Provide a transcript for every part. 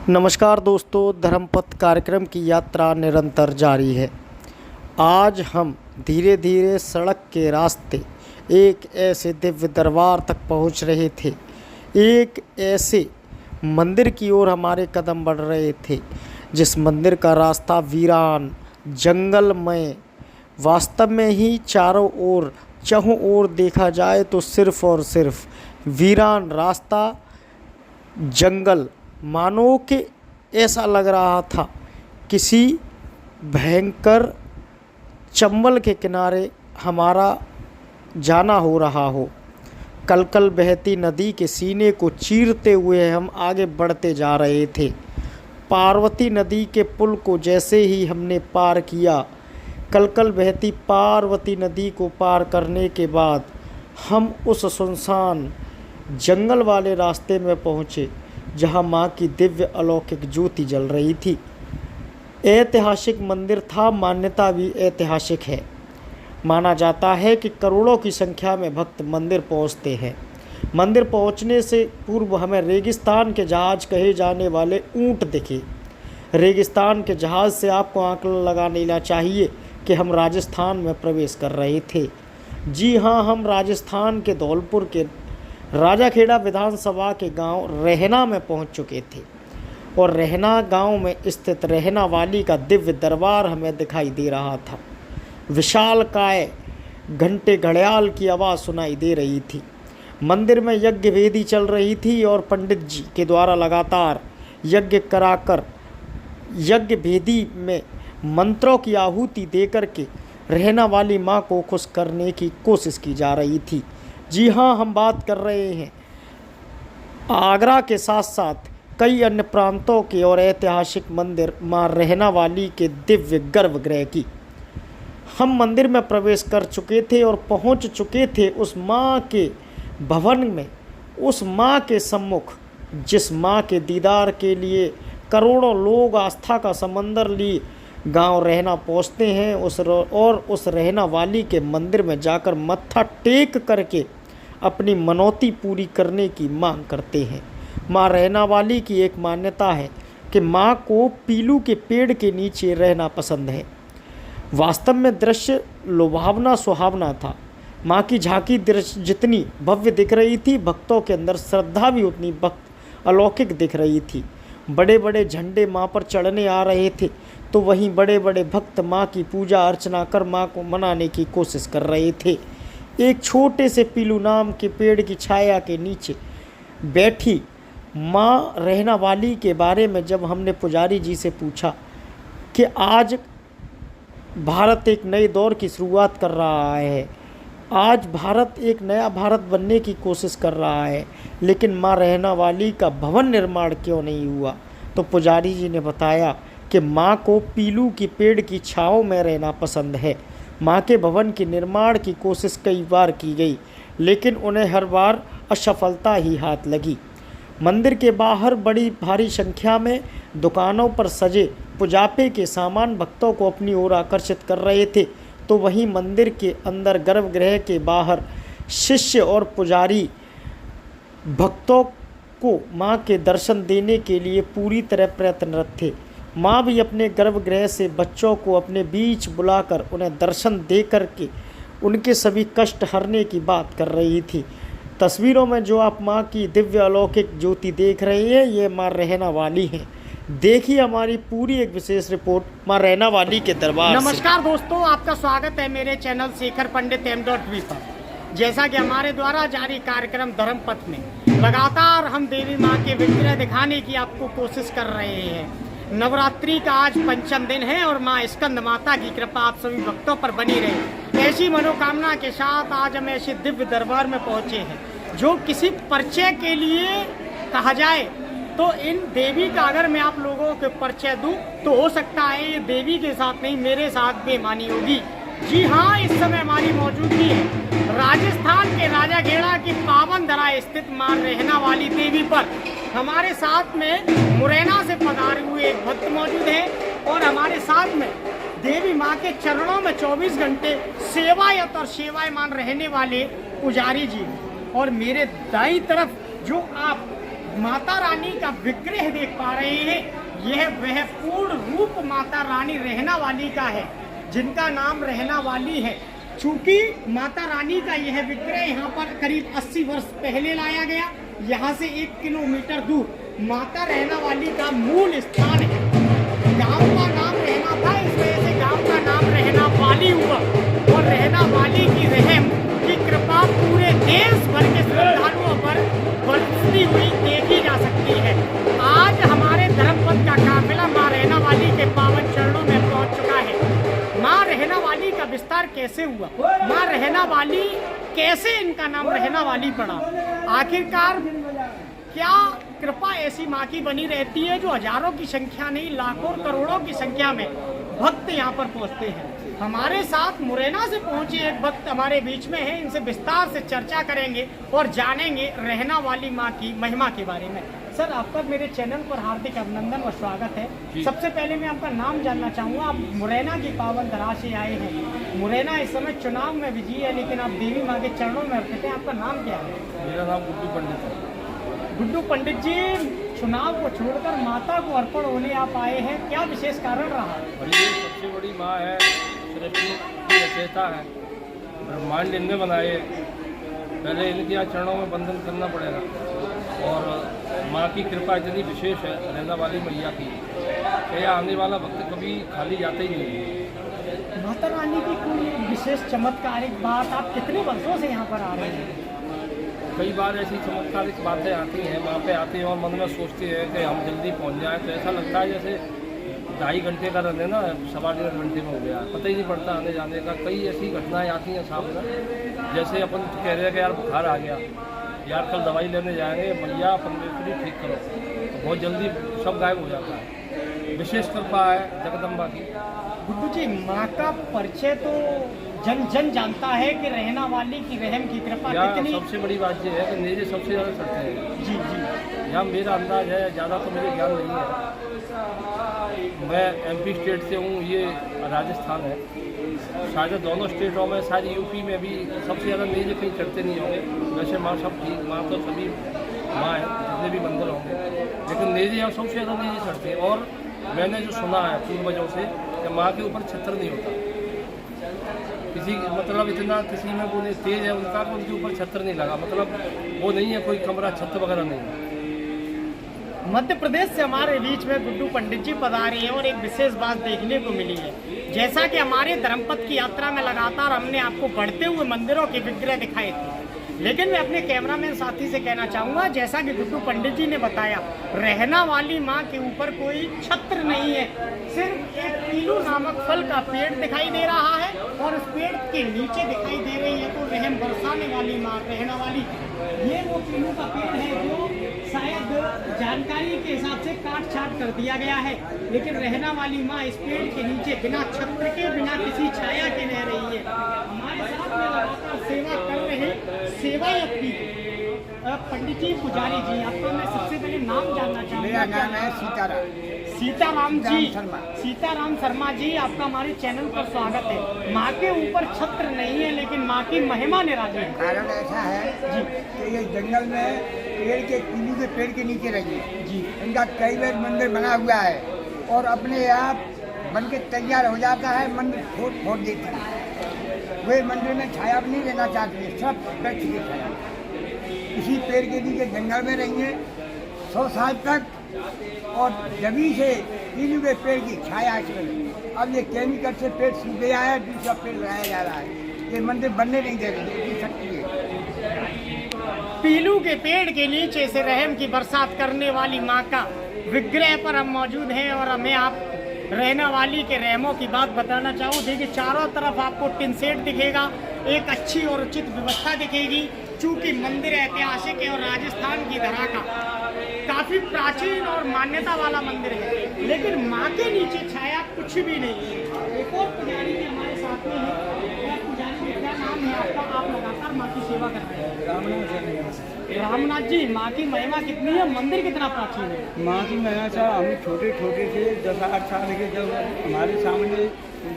नमस्कार दोस्तों, धर्मपथ कार्यक्रम की यात्रा निरंतर जारी है। आज हम धीरे धीरे सड़क के रास्ते एक ऐसे दिव्य दरबार तक पहुंच रहे थे। एक ऐसे मंदिर की ओर हमारे कदम बढ़ रहे थे जिस मंदिर का रास्ता वीरान जंगलमय, वास्तव में ही चारों ओर चहुं ओर देखा जाए तो सिर्फ और सिर्फ वीरान रास्ता, जंगल। मानो कि ऐसा लग रहा था किसी भयंकर चंबल के किनारे हमारा जाना हो रहा हो। कलकल बहती नदी के सीने को चीरते हुए हम आगे बढ़ते जा रहे थे। पार्वती नदी के पुल को जैसे ही हमने पार किया, कलकल बहती पार्वती नदी को पार करने के बाद हम उस सुनसान जंगल वाले रास्ते में पहुँचे जहाँ माँ की दिव्य अलौकिक ज्योति जल रही थी। ऐतिहासिक मंदिर था, मान्यता भी ऐतिहासिक है। माना जाता है कि करोड़ों की संख्या में भक्त मंदिर पहुँचते हैं। मंदिर पहुँचने से पूर्व हमें रेगिस्तान के जहाज़ कहे जाने वाले ऊँट दिखे। रेगिस्तान के जहाज़ से आपको आंकलन लगा लेना चाहिए कि हम राजस्थान में प्रवेश कर रहे थे। जी हाँ, हम राजस्थान के धौलपुर के राजाखेड़ा विधानसभा के गांव रहना में पहुंच चुके थे और रहना गांव में स्थित रहना वाली का दिव्य दरबार हमें दिखाई दे रहा था। विशालकाय घंटे घड़ियाल की आवाज़ सुनाई दे रही थी। मंदिर में यज्ञ वेदी चल रही थी और पंडित जी के द्वारा लगातार यज्ञ कराकर यज्ञ वेदी में मंत्रों की आहुति देकर के रहना वाली माँ को खुश करने की कोशिश की जा रही थी। जी हाँ, हम बात कर रहे हैं आगरा के साथ साथ कई अन्य प्रांतों के और ऐतिहासिक मंदिर माँ रहना वाली के दिव्य गर्भगृह की। हम मंदिर में प्रवेश कर चुके थे और पहुंच चुके थे उस माँ के भवन में, उस माँ के सम्मुख जिस माँ के दीदार के लिए करोड़ों लोग आस्था का समंदर लिए गांव रहना पहुंचते हैं। उस रहना वाली के मंदिर में जाकर मत्था टेक करके अपनी मनौती पूरी करने की मांग करते हैं। माँ रहना वाली की एक मान्यता है कि माँ को पीलू के पेड़ के नीचे रहना पसंद है। वास्तव में दृश्य लुभावना सुहावना था। माँ की झांकी दृश्य जितनी भव्य दिख रही थी, भक्तों के अंदर श्रद्धा भी उतनी अलौकिक दिख रही थी। बड़े बड़े झंडे माँ पर चढ़ने आ रहे थे तो वहीं बड़े बड़े भक्त माँ की पूजा अर्चना कर माँ को मनाने की कोशिश कर रहे थे। एक छोटे से पीलू नाम के पेड़ की छाया के नीचे बैठी माँ रहना वाली के बारे में जब हमने पुजारी जी से पूछा कि आज भारत एक नए दौर की शुरुआत कर रहा है, आज भारत एक नया भारत बनने की कोशिश कर रहा है, लेकिन माँ रहना वाली का भवन निर्माण क्यों नहीं हुआ, तो पुजारी जी ने बताया कि माँ को पीलू की पेड़ की छाँव में रहना पसंद है। माँ के भवन के निर्माण की कोशिश कई बार की गई, लेकिन उन्हें हर बार असफलता ही हाथ लगी। मंदिर के बाहर बड़ी भारी संख्या में दुकानों पर सजे पुजापे के सामान भक्तों को अपनी ओर आकर्षित कर रहे थे, तो वहीं मंदिर के अंदर गर्भगृह के बाहर शिष्य और पुजारी भक्तों को माँ के दर्शन देने के लिए पूरी तरह प्रयत्नरत थे। माँ भी अपने गर्भगृह से बच्चों को अपने बीच बुलाकर उन्हें दर्शन दे करके उनके सभी कष्ट हरने की बात कर रही थी। तस्वीरों में जो आप माँ की दिव्य अलौकिक ज्योति देख रहे हैं, ये माँ रहना वाली हैं। देखिए हमारी पूरी एक विशेष रिपोर्ट माँ रहना वाली के दरबार। नमस्कार दोस्तों, आपका स्वागत है मेरे चैनल शेखर पंडित m.v पर। जैसा कि हमारे द्वारा जारी कार्यक्रम धर्मपथ में लगातार हम देवी माँ के विग्रह दिखाने की आपको कोशिश कर रहे हैं। नवरात्रि का आज पंचम दिन है और माँ स्कंद माता की कृपा आप सभी भक्तों पर बनी रहे, ऐसी मनोकामना के साथ आज हम ऐसे दिव्य दरबार में पहुँचे हैं जो किसी परिचय के लिए कहा जाए तो इन देवी का अगर मैं आप लोगों के परिचय दूं तो हो सकता है ये देवी के साथ नहीं मेरे साथ बेईमानी होगी। जी हाँ, इस समय हमारी मौजूदगी है राजस्थान के राजाखेड़ा की पावन धरा स्थित मां रहना वाली देवी पर। हमारे साथ में मुरैना से पधारे हुए एक भक्त मौजूद है और हमारे साथ में देवी माँ के चरणों में 24 घंटे सेवायत और सेवायमान रहने वाले पुजारी जी। और मेरे दाईं तरफ जो आप माता रानी का विग्रह देख पा रहे हैं। यह वह पूर्ण रूप माता रानी रहना वाली का है, जिनका नाम रहना वाली है। चूंकि माता रानी का यह विग्रह यहाँ पर करीब 80 वर्ष पहले लाया गया, यहाँ से 1 किलोमीटर दूर माता रहना वाली का मूल स्थान है। गांव का नाम रहना था, इस वजह से गांव का नाम रहना वाली हुआ, और रहना वाली की रहम की कृपा पूरे देश भर के श्रद्धालुओं पर बरसती हुई देखी जा सकती है। आज हमारे धर्मपथ का काफिला माँ रहना वाली के पावन चरणों में पहुंच चुका है। माँ रहना वाली का विस्तार कैसे हुआ, माँ रहना वाली कैसे इनका नाम रहना वाली पड़ा, आखिरकार क्या कृपा ऐसी माँ की बनी रहती है जो हजारों की संख्या नहीं, लाखों करोड़ों की संख्या में भक्त यहाँ पर पहुँचते हैं। हमारे साथ मुरैना से पहुंचे एक भक्त हमारे बीच में है, इनसे विस्तार से चर्चा करेंगे और जानेंगे रहना वाली माँ की महिमा के बारे में। सर, आपका मेरे चैनल पर हार्दिक अभिनंदन और स्वागत है। सबसे पहले मैं आपका नाम जानना चाहूँगा। आप मुरैना की पावन धरा से आए हैं। मुरैना इस समय चुनाव में विजयी है, लेकिन आप देवी माँ के चरणों में अर्पित हैं। आपका नाम क्या है? मेरा नाम गुड्डू पंडित है। गुड्डू पंडित जी, चुनाव को छोड़कर माता को अर्पण होने आप आए हैं, क्या विशेष कारण रहा? और ये सबसे बड़ी माँ है, सृष्टि की रचयिता है, ब्रह्मांड इनने बनाए। पहले इनके यहाँ चरणों में बंधन करना पड़ेगा, और माँ की कृपा इतनी विशेष है रहना वाली मैया की, यह आने वाला वक्त कभी खाली जाता ही नहीं है। माता रानी की कोई विशेष चमत्कारिक बात, आप कितने वर्षों से यहाँ पर आ रहे हैं? कई बार ऐसी चमत्कारिक बातें आती हैं, वहाँ पे आते हैं और मन में सोचते हैं कि हम जल्दी पहुँच जाएँ, तो ऐसा लगता है जैसे 2.5 घंटे का रन है ना, 1.25 घंटे में हो गया, पता ही नहीं पड़ता आने जाने का। कई ऐसी घटनाएं आती हैं सामने, जैसे अपन कह रहे हैं कि यार बुखार आ गया, यार कल दवाई लेने जाएंगे, मैया परमेश्वरी ठीक करो, तो बहुत जल्दी सब गायब हो जाता है। विशेष कृपा है जगदम्बा की। गुड्डू जी, माँ का परिचय तो जन जन जानता है कि रहना वाली की रहम की कृपा कितनी। सबसे बड़ी बात यह है कि नेजे सबसे ज़्यादा चढ़ते हैं। जी जी, यहाँ मेरा अंदाज है, ज़्यादा तो मुझे ज्ञान नहीं है, मैं MP स्टेट से हूँ, ये राजस्थान है, शायद दोनों स्टेटों में, शायद UP में भी सबसे ज़्यादा नेजे कहीं चढ़ते नहीं होंगे। वैसे माँ सब ठीक, माँ तो सभी माँ है, जितने भी मंदिर होंगे, लेकिन नेजे यहाँ सबसे ज़्यादा नेजे चढ़ते हैं। और मैंने जो सुना है पूर्वजों से कि माँ के ऊपर छत्र नहीं होता, किसी मतलब इतना किसी में वो तेज है उनका, तो उनके ऊपर छत्र नहीं लगा, मतलब वो नहीं है कोई कमरा छत्र वगैरह नहीं है। मध्य प्रदेश से हमारे बीच में गुड्डू पंडित जी पधारे हैं, और एक विशेष बात देखने को मिली है। जैसा कि हमारे धर्मपथ की यात्रा में लगातार हमने आपको बढ़ते हुए मंदिरों के विग्रह दिखाए थे, लेकिन मैं अपने कैमरामैन साथी से कहना चाहूँगा, जैसा कि गुड्डू पंडित जी ने बताया, रहना वाली माँ के ऊपर कोई छत्र नहीं है, सिर्फ एक पीलू नामक फल का पेड़ दिखाई दे रहा है, और उस पेड़ के नीचे दिखाई दे रही है तो रहम बरसाने वाली माँ रहना वाली। ये वो पीलू का पेड़ है जो शायद जानकारी के हिसाब से काट छाट कर दिया गया है, लेकिन रहना वाली माँ इस पेड़ के नीचे बिना छत्र के, बिना किसी छाया के रह रही है। हमारे साथ में लगातार सेवा कर रहे सेवायत्री पंडित जी, पुजारी जी, आपको मैं सबसे पहले नाम जानना चाहूँगा। मेरा नाम है सीताराम। सीताराम जी, शर्मा। सीताराम शर्मा जी, आपका हमारे चैनल पर स्वागत है। माँ के ऊपर छत्र नहीं है, लेकिन माँ की महिमा निराली है। कारण ऐसा है जी कि ये जंगल में पेड़ के पीलू के पेड़ के नीचे रही है जी, इनका कई बार मंदिर बना हुआ है, और अपने आप बन के तैयार हो जाता है, मंदिर फोड़ देती है। वे मंदिर में छाया भी नहीं लेना चाहती, सब वृक्ष की छाया, इसी पेड़ के नीचे जंगल में रही है 100 साल तक, और जभी से पीलू के पेड़ की छाया इसमें। अब ये केमिकल से पेड़ सूख गया है, दूसरा पेड़ लगाया जा रहा है, ये मंदिर बनने नहीं दे रही सकती है। पीलू के पेड़ के नीचे से रहम की बरसात करने वाली माँ का विग्रह पर हम मौजूद हैं, और हमें आप रहना वाली के रहमों की बात बताना चाहूँ। देखिए, चारों तरफ आपको टिन सेट दिखेगा, एक अच्छी और उचित व्यवस्था दिखेगी। चूँकि मंदिर ऐतिहासिक है और राजस्थान की धरा का काफ़ी प्राचीन और मान्यता वाला मंदिर है, लेकिन माँ के नीचे छाया कुछ भी नहीं है। एक और पुजारी भी हमारे साथ में है। पुजारी जी, क्या नाम है आपका? आप लगातार माँ की सेवा कर रहे हैं। रामनाथ जी, माँ की महिमा कितनी है, मंदिर कितना प्राचीन है? माँ की महिमा था, हम छोटे छोटे से 10-8 साल के, जब हमारे सामने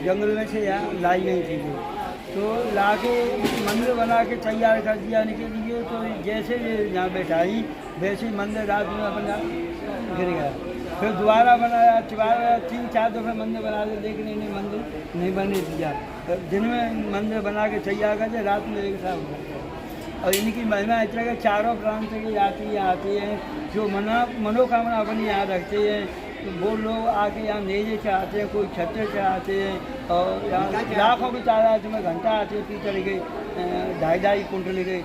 जंगल में से यहाँ लाई गई थी, तो लाके मंदिर बना के तैयार कर दिया इनके लिए। तो जैसे ये यहाँ बैठाई वैसे ही मंदिर रात में अपना गिर गया। फिर दोबारा बनाया, 3-4 दफ़े मंदिर बना दिया, लेकिन इन्हें मंदिर नहीं बनने दिया। दिन में मंदिर बना के तैयार कर दिया, रात में एक साथ हो गया। और इनकी महिमा इस तरह के चारों प्रांत से आती हैं जो मनोकामना अपनी यहाँ रखते हैं। तो वो लोग आके यहाँ नेजे चढ़ाते हैं, कोई छत्ते चढ़ाते हैं और यहाँ लाखों की तादाद में घंटा आते हैं पीतल के 2.5 कुंटल के,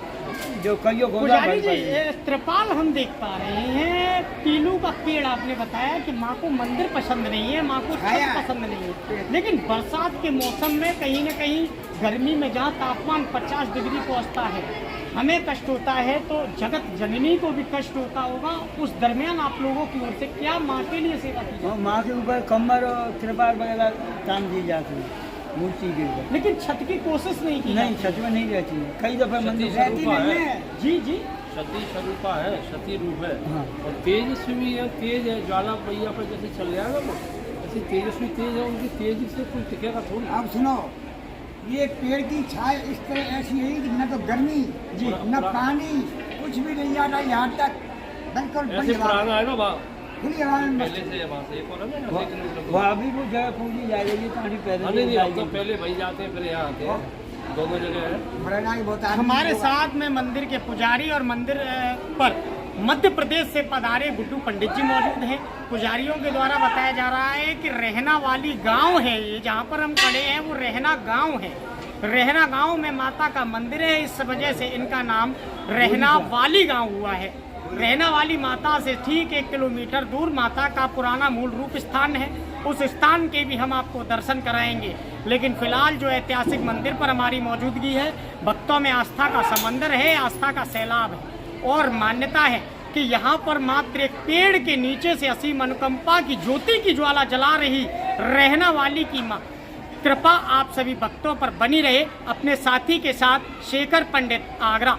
जो कईयों पुजारी जी ये त्रिपाल हम देख पा रहे हैं, पीलू का पेड़ आपने बताया कि माँ को मंदिर पसंद नहीं है, माँ को छत पसंद नहीं है, लेकिन बरसात के मौसम में कहीं न कहीं गर्मी में जहाँ तापमान 50 डिग्री पहुँचता है हमें कष्ट होता है, तो जगत जननी को भी कष्ट होता होगा। उस दरमियान आप लोगों की ओर से क्या माँ के लिए सेवा की जाती है? माँ के ऊपर कम्बल और त्रिपाल वगैरह काम दी जाती है मूर्ति के ऊपर, लेकिन छत की कोशिश नहीं की नहीं, छत में नहीं रहती है। कई दफे मंदिर रहती नहीं है। जी जी, सती स्वरूपा है, सती रूप है। हाँ। और तेजस्वी भी है, तेज है, ज्वाला पहिया पर जैसे चल जाएगा वो ऐसे तेजस्वी तेज है, उनकी तेज से कोई टिकेगा थोड़ी। अब सुनो, ये पेड़ की छाया इस तरह ऐसी है कि न तो गर्मी जी न पानी कुछ भी नहीं आता यहाँ तक, बिल्कुल ऐसे पुराना है ना वहाँ खुली हवा में पहले से वहाँ से एक और है ना वो अभी वो जगह पूजी जा रही है, ताकि पैदल नहीं, हम तो पहले वही जाते हैं फिर यहाँ आते हैं, दोनों जगह है। हमारे साथ में मंदिर के पुजारी और मंदिर पर मध्य प्रदेश से पधारे गुड्डू पंडित जी मौजूद हैं। पुजारियों के द्वारा बताया जा रहा है कि रहना वाली गांव है ये, जहां पर हम खड़े हैं वो रहना गांव है। रहना गांव में माता का मंदिर है, इस वजह से इनका नाम रहना वाली गांव हुआ है। रहना वाली माता से ठीक 1 किलोमीटर दूर माता का पुराना मूल रूप स्थान है, उस स्थान के भी हम आपको दर्शन कराएंगे। लेकिन फिलहाल जो ऐतिहासिक मंदिर पर हमारी मौजूदगी है, भक्तों में आस्था का समंदर है, आस्था का सैलाब है और मान्यता है कि यहाँ पर मात्र एक पेड़ के नीचे से असीम अनुकंपा की ज्योति की ज्वाला जला रही रहना वाली की माँ कृपा आप सभी भक्तों पर बनी रहे। अपने साथी के साथ शेखर पंडित, आगरा।